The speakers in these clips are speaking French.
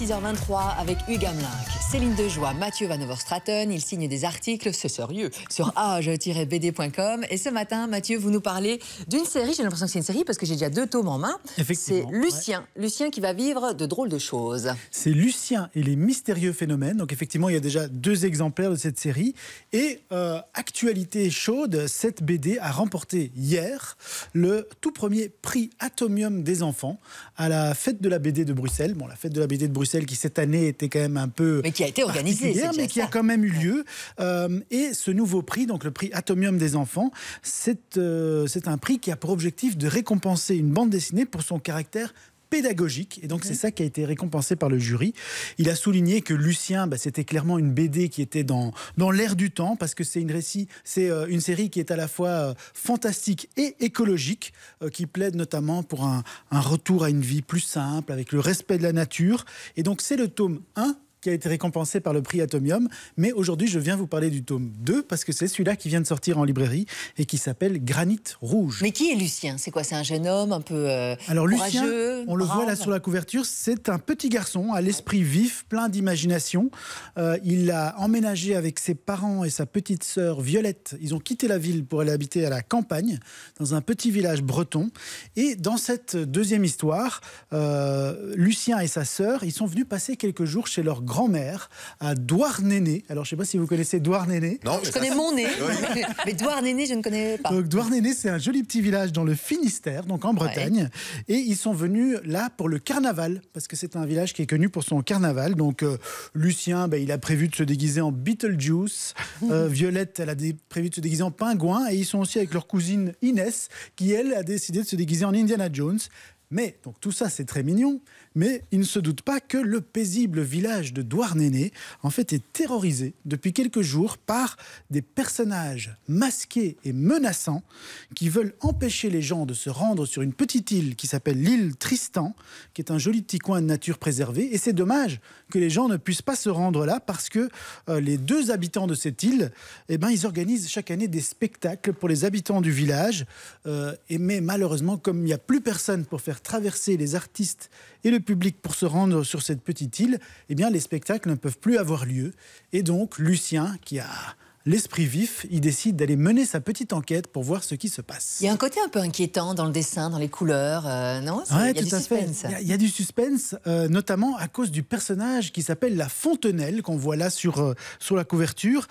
6h23 avec Hugues Hamelin, Céline Dejoie, Mathieu Van Overstraten. Ils signent des articles, c'est sérieux, sur age-bd.com. Et ce matin, Mathieu, vous nous parlez d'une série. J'ai l'impression que c'est une série parce que j'ai déjà 2 tomes en main. C'est Lucien. Ouais. Lucien qui va vivre de drôles de choses. C'est Lucien et les mystérieux phénomènes. Donc effectivement, il y a déjà 2 exemplaires de cette série. Et actualité chaude, cette BD a remporté hier le tout premier prix Atomium des enfants à la fête de la BD de Bruxelles. Bon, la fête de la BD de Bruxelles qui cette année était quand même un peu mais qui a été organisée, mais qui a quand même eu lieu. Et ce nouveau prix, donc le prix Atomium des enfants, c'est un prix qui a pour objectif de récompenser une bande dessinée pour son caractère pédagogique, et donc c'est ça qui a été récompensé par le jury. Il a souligné que Lucien, c'était clairement une BD qui était dans l'air du temps, parce que c'est une série qui est à la fois fantastique et écologique, qui plaide notamment pour un retour à une vie plus simple, avec le respect de la nature. Et donc c'est le tome 1 qui a été récompensé par le prix Atomium. Mais aujourd'hui, je viens vous parler du tome 2, parce que c'est celui-là qui vient de sortir en librairie et qui s'appelle Granit Rouge. Mais qui est Lucien? C'est quoi? C'est un jeune homme un peu Alors courageux, Lucien, on le voit là sur la couverture, c'est un petit garçon à l'esprit vif, plein d'imagination. Il a emménagé avec ses parents et sa petite sœur Violette. Ils ont quitté la ville pour aller habiter à la campagne, dans un petit village breton. Et dans cette deuxième histoire, Lucien et sa sœur, ils sont venus passer quelques jours chez leur grand-mère à Douarnenez. Alors, je ne sais pas si vous connaissez Douarnenez. Non, je connais Montney, mais Douarnenez, je ne connais pas. Donc, Douarnenez, c'est un joli petit village dans le Finistère, donc en Bretagne. Ouais. Et ils sont venus là pour le carnaval, parce que c'est un village qui est connu pour son carnaval. Donc, Lucien, il a prévu de se déguiser en Beetlejuice. Violette, elle a prévu de se déguiser en pingouin. Et ils sont aussi avec leur cousine Inès, qui, elle, a décidé de se déguiser en Indiana Jones. Mais, donc tout ça c'est très mignon, mais il ne se doute pas que le paisible village de Douarnenez, en fait, est terrorisé depuis quelques jours par des personnages masqués et menaçants qui veulent empêcher les gens de se rendre sur une petite île qui s'appelle l'île Tristan, qui est un joli petit coin de nature préservé. Et c'est dommage que les gens ne puissent pas se rendre là parce que les 2 habitants de cette île, ils organisent chaque année des spectacles pour les habitants du village. Mais malheureusement, comme il n'y a plus personne pour faire traverser les artistes et le public pour se rendre sur cette petite île, les spectacles ne peuvent plus avoir lieu. Et donc, Lucien, qui a l'esprit vif, il décide d'aller mener sa petite enquête pour voir ce qui se passe. Il y a un côté un peu inquiétant dans le dessin, dans les couleurs, non? Oui, tout à fait. Il y a du suspense, notamment à cause du personnage qui s'appelle la Fontenelle, qu'on voit là sur la couverture,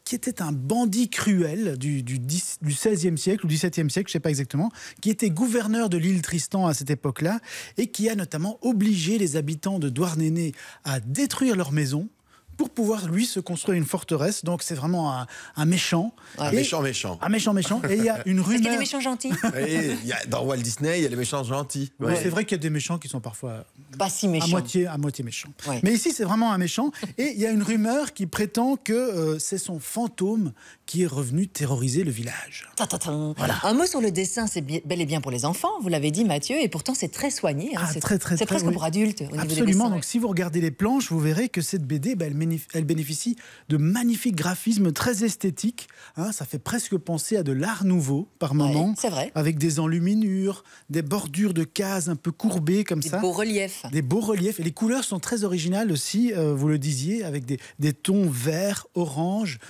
qui était un bandit cruel du XVIe siècle ou XVIIe siècle, je ne sais pas exactement, qui était gouverneur de l'île Tristan à cette époque-là, et qui a notamment obligé les habitants de Douarnenez à détruire leur maison pour pouvoir, lui, se construire une forteresse. Donc, c'est vraiment un méchant. Un méchant. Un méchant. Et il y a une rumeur... Est-ce qu'il y a des méchants gentils? Dans Walt Disney, il y a les méchants gentils. Ouais. C'est vrai qu'il y a des méchants qui sont parfois pas si méchants. À moitié méchants. Ouais. Mais ici, c'est vraiment un méchant. Et il y a une rumeur qui prétend que c'est son fantôme qui est revenu terroriser le village. Voilà. Un mot sur le dessin, c'est bel et bien pour les enfants, vous l'avez dit, Mathieu, et pourtant c'est très soigné. C'est presque pour adultes au niveau des dessins. Absolument. Donc, si vous regardez les planches, vous verrez que cette BD, elle bénéficie de magnifiques graphismes très esthétiques. Ça fait presque penser à de l'art nouveau par moments. C'est vrai. Avec des enluminures, des bordures de cases un peu courbées comme ça. Des beaux reliefs. Des beaux reliefs. Et les couleurs sont très originales aussi, vous le disiez, avec des tons verts, orange,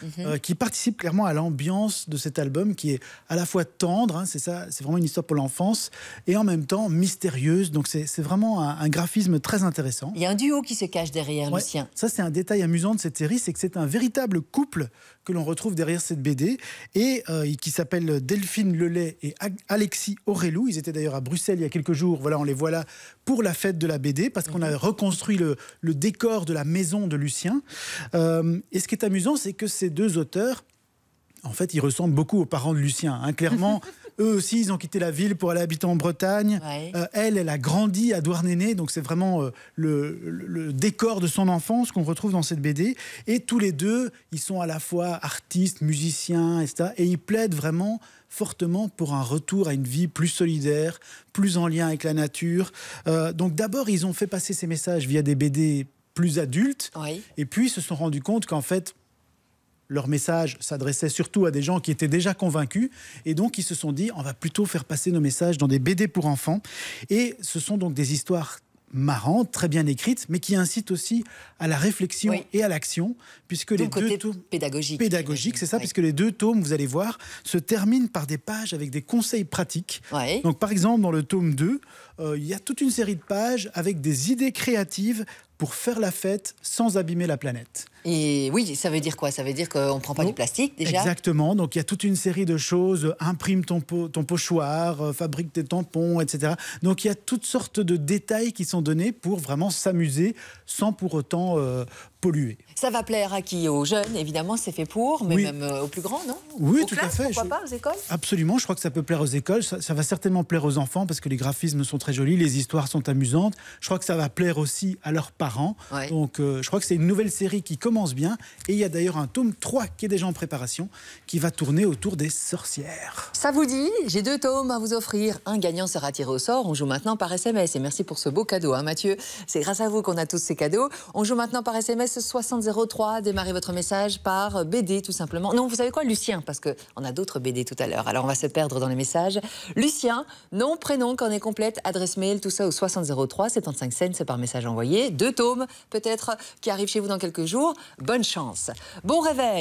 qui participent clairement à l'ambiance de cet album qui est à la fois tendre, c'est vraiment une histoire pour l'enfance, et en même temps mystérieuse. Donc c'est vraiment un graphisme très intéressant. Il y a un duo qui se cache derrière Lucien. Ça, c'est un détail amusant de cette série, c'est que c'est un véritable couple que l'on retrouve derrière cette BD, et qui s'appelle Delphine Lelay et Alexis Aurélou. Ils étaient d'ailleurs à Bruxelles il y a quelques jours. Voilà, on les voit là pour la fête de la BD, parce qu'on a reconstruit le décor de la maison de Lucien. Et ce qui est amusant, c'est que ces 2 auteurs, en fait, ils ressemblent beaucoup aux parents de Lucien. Clairement, eux aussi, ils ont quitté la ville pour aller habiter en Bretagne. Ouais. Elle a grandi à Douarnenez, donc c'est vraiment le décor de son enfance qu'on retrouve dans cette BD. Et tous les 2, ils sont à la fois artistes, musiciens, etc. Et ils plaident vraiment fortement pour un retour à une vie plus solidaire, plus en lien avec la nature. Donc d'abord, ils ont fait passer ces messages via des BD plus adultes. Oui. Et puis, ils se sont rendus compte qu'en fait, leur message s'adressait surtout à des gens qui étaient déjà convaincus, et donc ils se sont dit on va plutôt faire passer nos messages dans des BD pour enfants. Et ce sont donc des histoires marrante, très bien écrite, mais qui incite aussi à la réflexion et à l'action, puisque les deux tomes pédagogique, c'est ça, puisque les 2 tomes, vous allez voir, se terminent par des pages avec des conseils pratiques. Donc par exemple, dans le tome 2, il y a toute une série de pages avec des idées créatives pour faire la fête sans abîmer la planète. Et oui, ça veut dire quoi? Ça veut dire qu'on ne prend pas du plastique déjà? Exactement, donc il y a toute une série de choses, imprime ton pochoir, fabrique tes tampons, etc. Donc il y a toutes sortes de détails qui sont donnés pour vraiment s'amuser sans pour autant polluer. Ça va plaire à qui? Aux jeunes, évidemment, c'est fait pour, mais même aux plus grands, non? Oui, aux tout classes, à fait. Pourquoi pas, aux écoles? Absolument, je crois que ça peut plaire aux écoles, ça va certainement plaire aux enfants parce que les graphismes sont très jolis, les histoires sont amusantes. Je crois que ça va plaire aussi à leurs parents. Donc je crois que c'est une nouvelle série qui commence bien et il y a d'ailleurs un tome 3 qui est déjà en préparation qui va tourner autour des sorcières. Ça vous dit? J'ai 2 tomes à vous offrir. Un gagnant sera tiré au sort. On joue maintenant par SMS. Et merci pour ce beau cadeau, hein, Mathieu. C'est grâce à vous qu'on a tous ces cadeaux. On joue maintenant par SMS 6003. Démarrez votre message par BD, tout simplement. Non, vous savez quoi, Lucien? Parce qu'on a d'autres BD tout à l'heure. Alors, on va se perdre dans les messages. Lucien, nom, prénom, cornet complète, adresse mail, tout ça au 6003. 75 cents, c'est par message envoyé. 2 tomes, peut-être, qui arrivent chez vous dans quelques jours. Bonne chance. Bon réveil.